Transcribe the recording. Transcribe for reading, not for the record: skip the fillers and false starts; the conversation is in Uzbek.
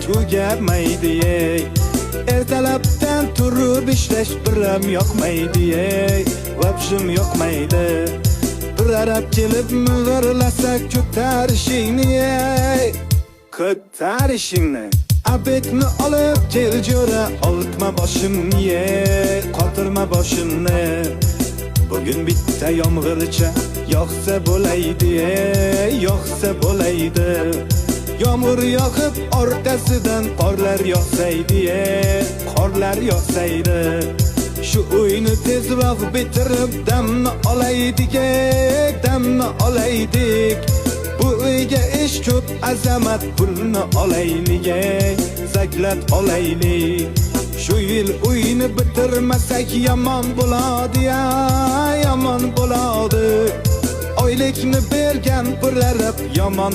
tugamaydi. Ertalabdan turib ishlash biram yoqmaydi. Vabshim yoqmaydi. Bir arab kelib mug'irlasak ko'tarishingni. Abetni olib kel jo'ra, oltma boshimni, qotirma boshimni. Bugün bitta yomg'ircha yoqsa bo'laydi, yoqsa bo'laydi. Yomg'ir yoqib orqasidan qorlar yog'saydi. Shu uyni tezroq bitirib damni olaydik. Bu uyga ish ko'p, azamat pulni olaylik, zaklat olaylik. Shu yil uyni bitirmasak yomon bo'ladi, yomon bo'ladi. Oylikni bergan pullar yomon